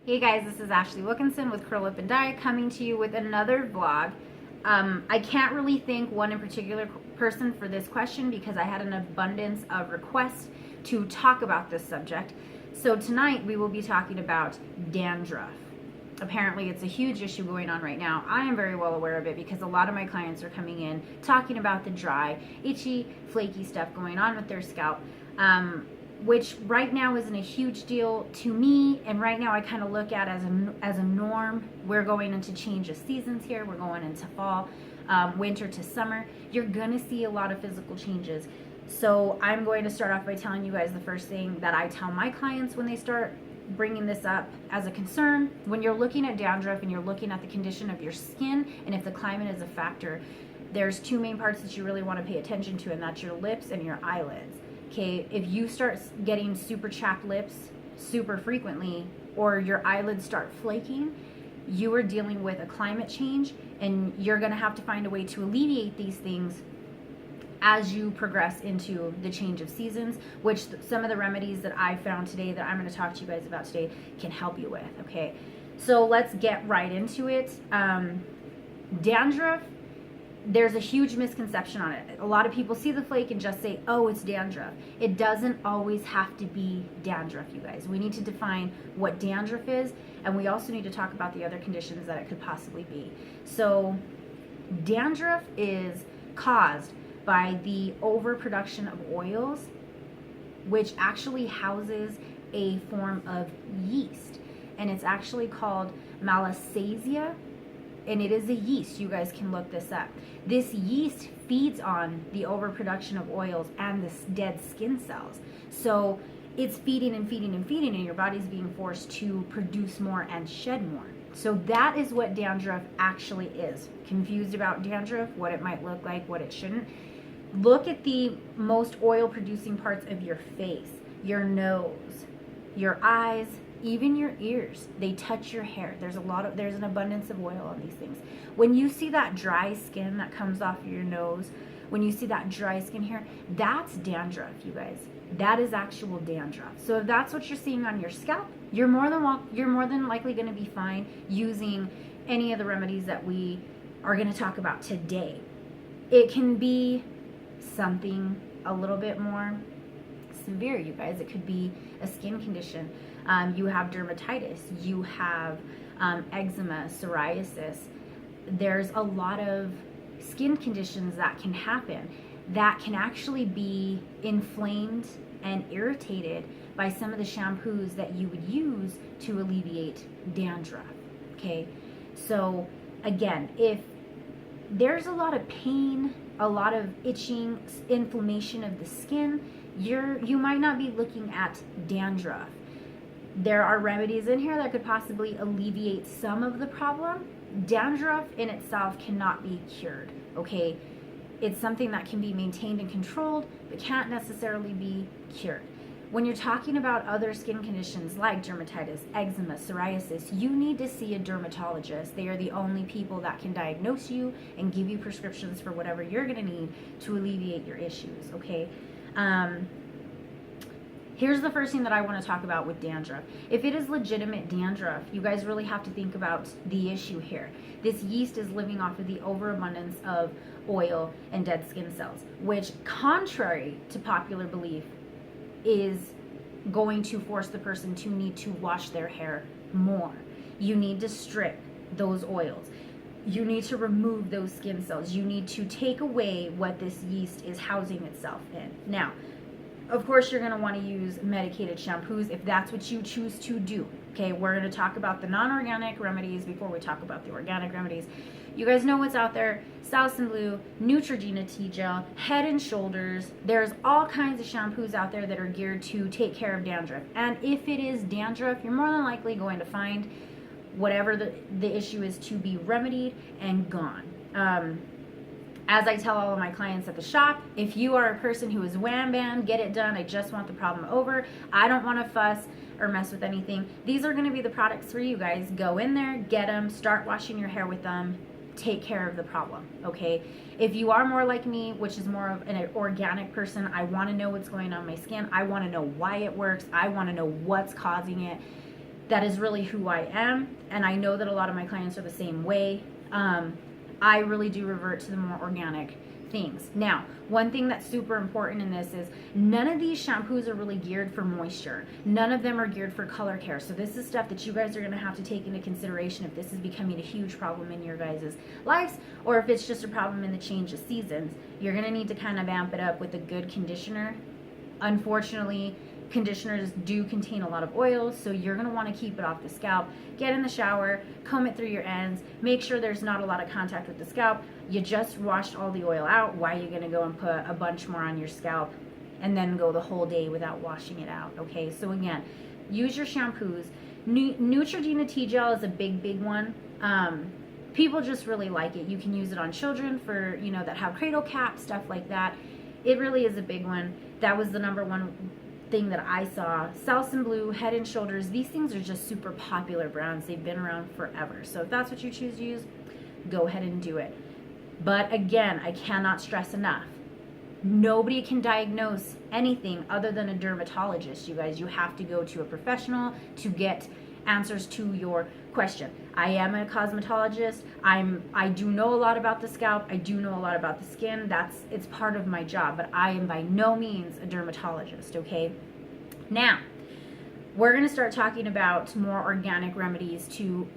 Hey guys, this is Ashley Wilkinson with Curl Up and Dye coming to you with another vlog. I can't really thank one in particular person for this question because I had an abundance of requests to talk about this subject. So tonight we will be talking about dandruff. Apparently it's a huge issue going on right now. I am very well aware of it because a lot of my clients are coming in talking about the dry, itchy, flaky stuff going on with their scalp. Which right now isn't a huge deal to me, and right now I kind of look at as a norm. We're going into change of seasons here. We're going into fall, winter to summer. You're gonna see a lot of physical changes. So I'm going to start off by telling you guys the first thing that I tell my clients when they start bringing this up as a concern. When you're looking at dandruff and you're looking at the condition of your skin and if the climate is a factor, there's two main parts that you really want to pay attention to, and that's your lips and your eyelids. Okay, if you start getting super chapped lips super frequently, or your eyelids start flaking, you are dealing with a climate change, and you're gonna have to find a way to alleviate these things as you progress into the change of seasons, which some of the remedies that I found today that I'm gonna talk to you guys about today can help you with, okay? So let's get right into it. Dandruff, there's a huge misconception on it. A lot of people see the flake and just say, oh, it's dandruff. It doesn't always have to be dandruff, you guys. We need to define what dandruff is, and we also need to talk about the other conditions that it could possibly be. So dandruff is caused by the overproduction of oils, which actually houses a form of yeast, and it's actually called Malassezia. And it is a yeast. You guys can look this up. This yeast feeds on the overproduction of oils and the dead skin cells. So it's feeding and feeding and feeding, and your body's being forced to produce more and shed more. So that is what dandruff actually is. Confused about dandruff, what it might look like, what it shouldn't? Look at the most oil producing parts of your face, your nose, your eyes, even your ears. They touch your hair. There's an abundance of oil on these things. When you see that dry skin that comes off your nose, when you see that dry skin here, that's dandruff, you guys. That is actual dandruff. So if that's what you're seeing on your scalp, you're more than likely going to be fine using any of the remedies that we are going to talk about today. It can be something a little bit more severe, you guys. It could be a skin condition. You have dermatitis, you have eczema, psoriasis. There's a lot of skin conditions that can happen that can actually be inflamed and irritated by some of the shampoos that you would use to alleviate dandruff, okay? So again, if there's a lot of pain, a lot of itching, inflammation of the skin, you might not be looking at dandruff. There are remedies in here that could possibly alleviate some of the problem. Dandruff in itself cannot be cured, okay? It's something that can be maintained and controlled, but can't necessarily be cured. When you're talking about other skin conditions like dermatitis, eczema, psoriasis, you need to see a dermatologist. They are the only people that can diagnose you and give you prescriptions for whatever you're gonna need to alleviate your issues, okay? Here's the first thing that I want to talk about with dandruff. If it is legitimate dandruff, you guys really have to think about the issue here. This yeast is living off of the overabundance of oil and dead skin cells, which, contrary to popular belief, is going to force the person to need to wash their hair more. You need to strip those oils. You need to remove those skin cells. You need to take away what this yeast is housing itself in. Now, of course, you're going to want to use medicated shampoos if that's what you choose to do. Okay, we're going to talk about the non-organic remedies before we talk about the organic remedies. You guys know what's out there: Salson Blue, Neutrogena T-Gel, Head and Shoulders. There's all kinds of shampoos out there that are geared to take care of dandruff. And if it is dandruff, you're more than likely going to find whatever the issue is to be remedied and gone. As I tell all of my clients at the shop, if you are a person who is wham bam, get it done, I just want the problem over, I don't want to fuss or mess with anything, these are going to be the products for you guys. Go in there, get them, start washing your hair with them, take care of the problem, okay? If you are more like me, which is more of an organic person, I want to know what's going on in my skin, I want to know why it works, I want to know what's causing it, That is really who I am, and I know that a lot of my clients are the same way. I really do revert to the more organic things. Now, one thing that's super important in this is none of these shampoos are really geared for moisture. None of them are geared for color care. So this is stuff that you guys are going to have to take into consideration if this is becoming a huge problem in your guys' lives, or if it's just a problem in the change of seasons. You're going to need to kind of amp it up with a good conditioner. Unfortunately, conditioners do contain a lot of oils, so you're going to want to keep it off the scalp. Get in the shower, comb it through your ends, make sure there's not a lot of contact with the scalp. You just washed all the oil out. Why are you going to go and put a bunch more on your scalp and then go the whole day without washing it out? Okay, so again, use your shampoos. Neutrogena T-Gel is a big one. People just really like it. You can use it on children for, that have cradle caps, stuff like that. It really is a big one. That was the number one thing that I saw. Salson Blue, Head and Shoulders, these things are just super popular brands. They've been around forever. So if that's what you choose to use, go ahead and do it. But again, I cannot stress enough, nobody can diagnose anything other than a dermatologist, you guys. You have to go to a professional to get answers to your question. I am a cosmetologist. I do know a lot about the scalp. I do know a lot about the skin. It's part of my job, but I am by no means a dermatologist, okay? Now, we're going to start talking about more organic remedies to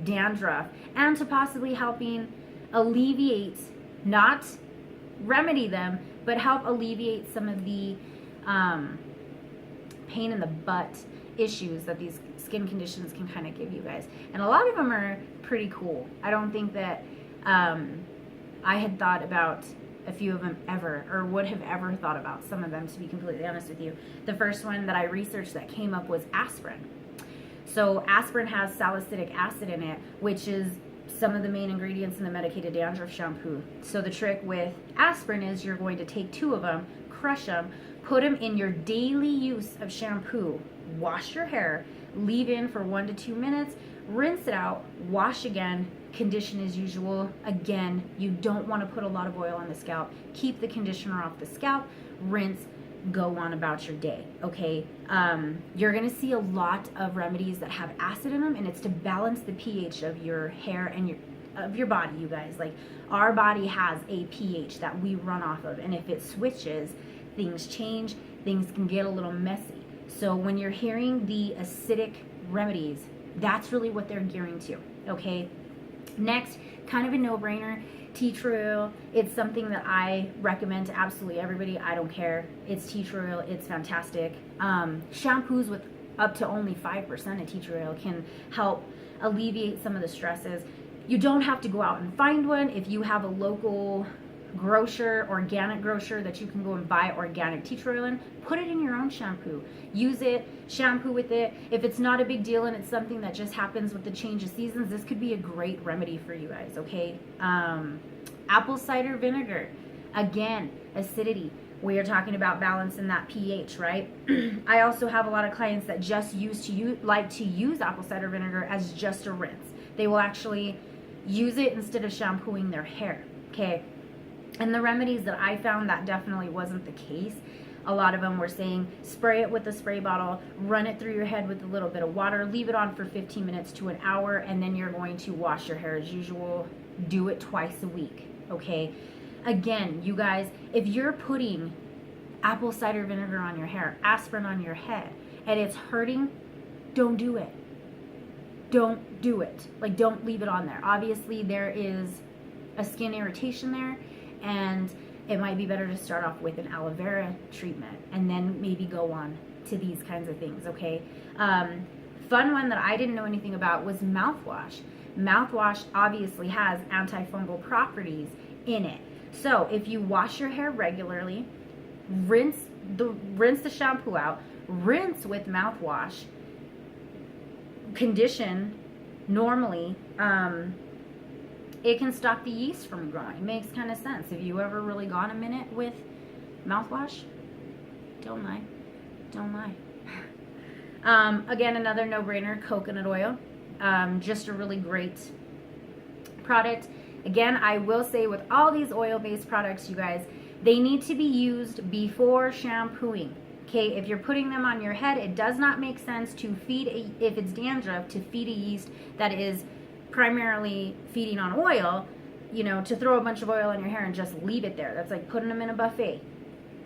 dandruff and to possibly helping alleviate, not remedy them, but help alleviate some of the pain in the butt issues that these skin conditions can kind of give you guys. And a lot of them are pretty cool. I don't think that I had thought about a few of them ever, or would have ever thought about some of them, to be completely honest with you. The first one that I researched that came up was aspirin. So aspirin has salicylic acid in it, which is some of the main ingredients in the medicated dandruff shampoo. So the trick with aspirin is you're going to take 2 of them, crush them, put them in your daily use of shampoo, wash your hair, leave in for 1 to 2 minutes, rinse it out, wash again, condition as usual. Again, you don't want to put a lot of oil on the scalp. Keep the conditioner off the scalp, rinse, go on about your day, okay? You're gonna see a lot of remedies that have acid in them, and it's to balance the pH of your hair and your body, you guys. Like, our body has a pH that we run off of, and if it switches, things change, things can get a little messy. So when you're hearing the acidic remedies, that's really what they're gearing to, okay? Next, kind of a no-brainer, tea tree oil. It's something that I recommend to absolutely everybody. I don't care. It's tea tree oil. It's fantastic. Shampoos with up to only 5% of tea tree oil can help alleviate some of the stresses. You don't have to go out and find one. If you have a local grocer, organic grocer, that you can go and buy organic tea tree oil in, put it in your own shampoo. Use it, shampoo with it. If it's not a big deal and it's something that just happens with the change of seasons, this could be a great remedy for you guys, okay? Apple cider vinegar, again, acidity. We are talking about balancing that pH, right? I also have a lot of clients that just like to use apple cider vinegar as just a rinse. They will actually use it instead of shampooing their hair, okay? And the remedies that I found, that definitely wasn't the case. A lot of them were saying spray it with a spray bottle, run it through your head with a little bit of water, leave it on for 15 minutes to an hour, and then you're going to wash your hair as usual. Do it twice a week, okay? Again, you guys, if you're putting apple cider vinegar on your hair, aspirin on your head, and it's hurting, don't do it. Don't do it. Like, don't leave it on there. Obviously, there is a skin irritation there, and it might be better to start off with an aloe vera treatment and then maybe go on to these kinds of things, okay? Fun one that I didn't know anything about was mouthwash. Mouthwash obviously has antifungal properties in it. So if you wash your hair regularly, rinse the shampoo out, rinse with mouthwash, condition normally, it can stop the yeast from growing. It makes kind of sense. Have you ever really gone a minute with mouthwash? Don't lie. Don't lie. Again, another no-brainer, coconut oil. Just a really great product. Again, I will say with all these oil-based products, you guys, they need to be used before shampooing. Okay, if you're putting them on your head, it does not make sense to feed, if it's dandruff, to feed a yeast that is primarily feeding on oil, you know, to throw a bunch of oil in your hair and just leave it there. That's like putting them in a buffet.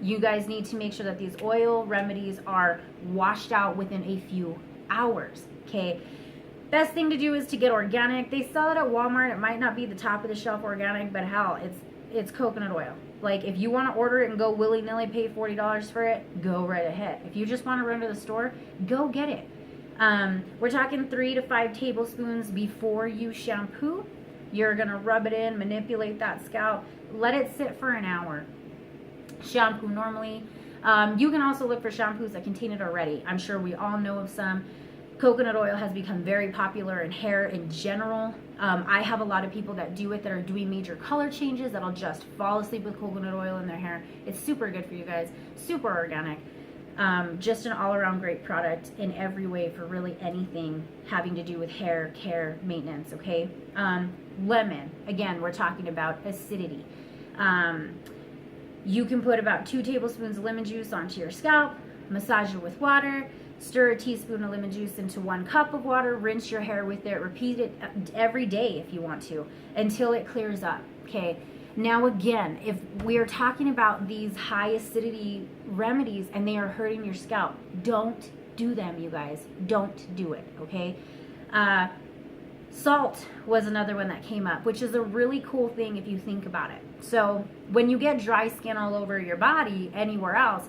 You guys need to make sure that these oil remedies are washed out within a few hours, okay? Best thing to do is to get organic. They sell it at Walmart. It might not be the top of the shelf organic, but hell, it's coconut oil. Like, if you want to order it and go willy-nilly pay $40 for it, go right ahead. If you just want to run to the store, go get it. We're talking 3 to 5 tablespoons before you shampoo. You're going to rub it in, manipulate that scalp, let it sit for an hour. Shampoo normally. You can also look for shampoos that contain it already. I'm sure we all know of some. Coconut oil has become very popular in hair in general. I have a lot of people that do it that are doing major color changes that'll just fall asleep with coconut oil in their hair. It's super good for you guys, super organic. Just an all-around great product in every way for really anything having to do with hair care maintenance, okay? Lemon, again, we're talking about acidity. You can put about 2 tablespoons of lemon juice onto your scalp, massage it with water, stir a teaspoon of lemon juice into 1 cup of water, rinse your hair with it, repeat it every day if you want to, until it clears up, okay? Now again, if we're talking about these high acidity remedies and they are hurting your scalp, don't do them, you guys. Don't do it, okay? Salt was another one that came up, which is a really cool thing if you think about it. So when you get dry skin all over your body, anywhere else,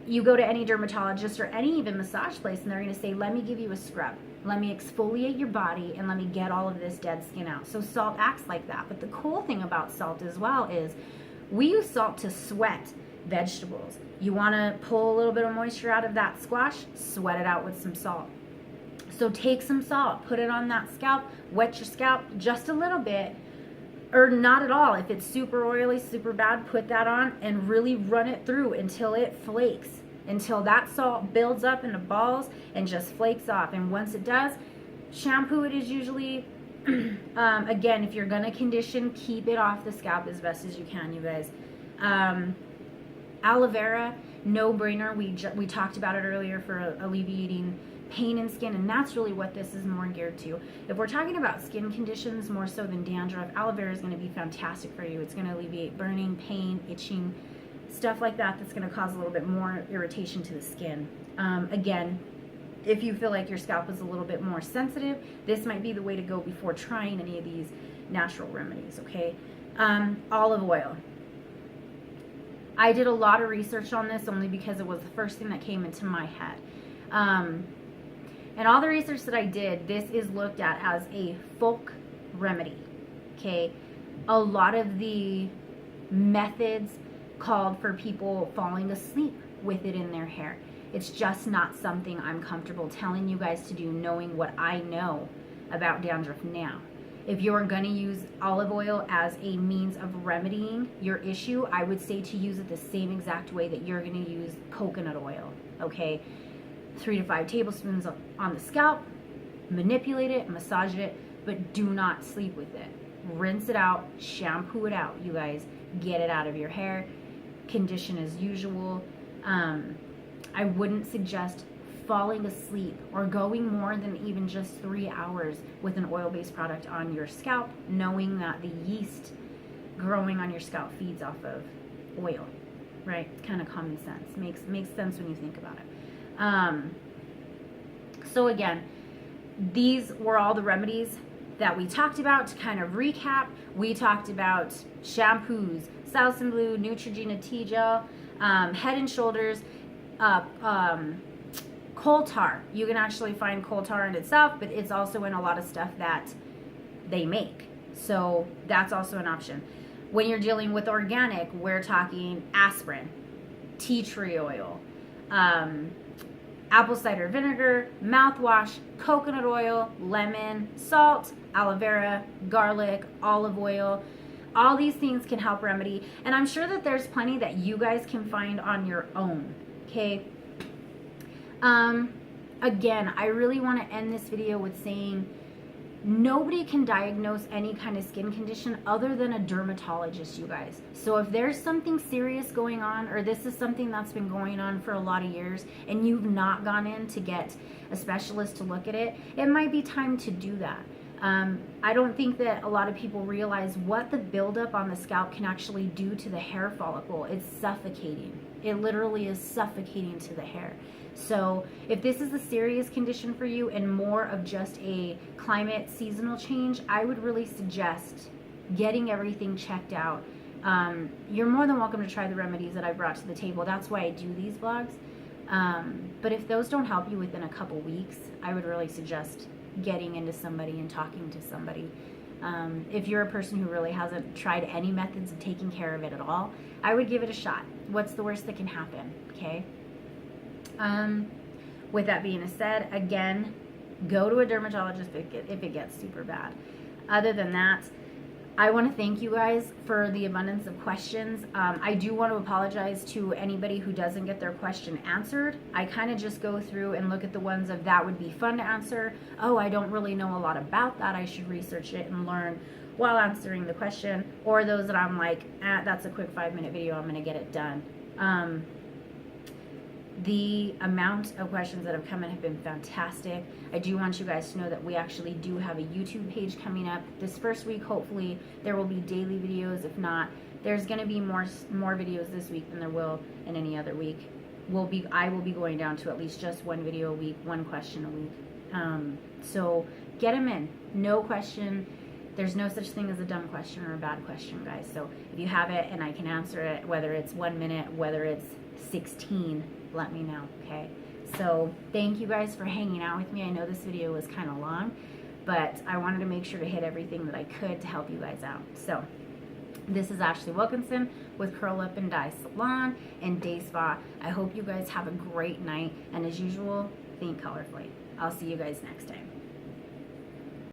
you go to any dermatologist or any even massage place and they're going to say, let me give you a scrub. Let me exfoliate your body and let me get all of this dead skin out. So salt acts like that. But the cool thing about salt as well is we use salt to sweat vegetables. You want to pull a little bit of moisture out of that squash, sweat it out with some salt. So take some salt, put it on that scalp, wet your scalp just a little bit, or not at all. If it's super oily, super bad, put that on and really run it through until it flakes, until that salt builds up into balls and just flakes off. And once it does, shampoo it is usually, again, if you're going to condition, keep it off the scalp as best as you can, you guys. Aloe vera, no brainer. We talked about it earlier for alleviating pain in skin, and that's really what this is more geared to. If we're talking about skin conditions more so than dandruff, aloe vera is going to be fantastic for you. It's going to alleviate burning, pain, itching, stuff like that that's going to cause a little bit more irritation to the skin. Again, if you feel like your scalp is a little bit more sensitive, this might be the way to go before trying any of these natural remedies, okay? Olive oil. I did a lot of research on this only because it was the first thing that came into my head. And all the research that I did, this is looked at as a folk remedy, okay? A lot of the methods called for people falling asleep with it in their hair. It's just not something I'm comfortable telling you guys to do, knowing what I know about dandruff now. If you're going to use olive oil as a means of remedying your issue, I would say to use it the same exact way that you're going to use coconut oil, okay? 3 to 5 tablespoons on the scalp, manipulate it, massage it, but do not sleep with it. Rinse it out, shampoo it out, you guys. Get it out of your hair, condition as usual. I wouldn't suggest falling asleep or going more than even just 3 hours with an oil-based product on your scalp, knowing that the yeast growing on your scalp feeds off of oil, right? Kind of common sense. Makes sense when you think about it. So again, these were all the remedies that we talked about. To kind of recap, we talked about shampoos, Salsin Blue, Neutrogena Tea Gel, Head and Shoulders, coal tar. You can actually find coal tar in itself, but it's also in a lot of stuff that they make. So that's also an option. When you're dealing with organic, we're talking aspirin, tea tree oil, apple cider vinegar, mouthwash, coconut oil, lemon, salt, aloe vera, garlic, olive oil. All these things can help remedy. And I'm sure that there's plenty that you guys can find on your own, okay? Again, I really want to end this video with saying Nobody can diagnose any kind of skin condition other than a dermatologist, you guys. So if there's something serious going on, or this is something that's been going on for a lot of years and you've not gone in to get a specialist to look at it, it might be time to do that. I don't think that a lot of people realize what the buildup on the scalp can actually do to the hair follicle. It's suffocating. It literally is suffocating to the hair. So if this is a serious condition for you and more of just a climate seasonal change, I would really suggest getting everything checked out. You're more than welcome to try the remedies that I brought to the table. That's why I do these vlogs. But if those don't help you within a couple weeks, I would really suggest getting into somebody and talking to somebody. If you're a person who really hasn't tried any methods of taking care of it at all, I would give it a shot. What's the worst that can happen, okay? With that being said, again, go to a dermatologist if it gets super bad. Other than that, I want to thank you guys for the abundance of questions. I do want to apologize to anybody who doesn't get their question answered. I kind of just go through and look at the ones of that would be fun to answer. Oh, I don't really know a lot about that. I should research it and learn while answering the question. Or those that I'm like, that's a quick 5-minute video. I'm going to get it done. The amount of questions that have come in have been fantastic. I do want you guys to know that we actually do have a YouTube page coming up this first week. Hopefully there will be daily videos. If not, there's going to be more videos this week than there will in any other week. I will be going down to at least just one video a week, one question a week. So get them in. No question. There's no such thing as a dumb question or a bad question, guys. So if you have it and I can answer it, whether it's 1 minute, whether it's 16, let me know, okay? So thank you guys for hanging out with me. I know this video was kind of long, but I wanted to make sure to hit everything that I could to help you guys out. So this is Ashley Wilkinson with Curl Up and Dye Salon and Day Spa. I hope you guys have a great night, and as usual, think colorfully. I'll see you guys next time.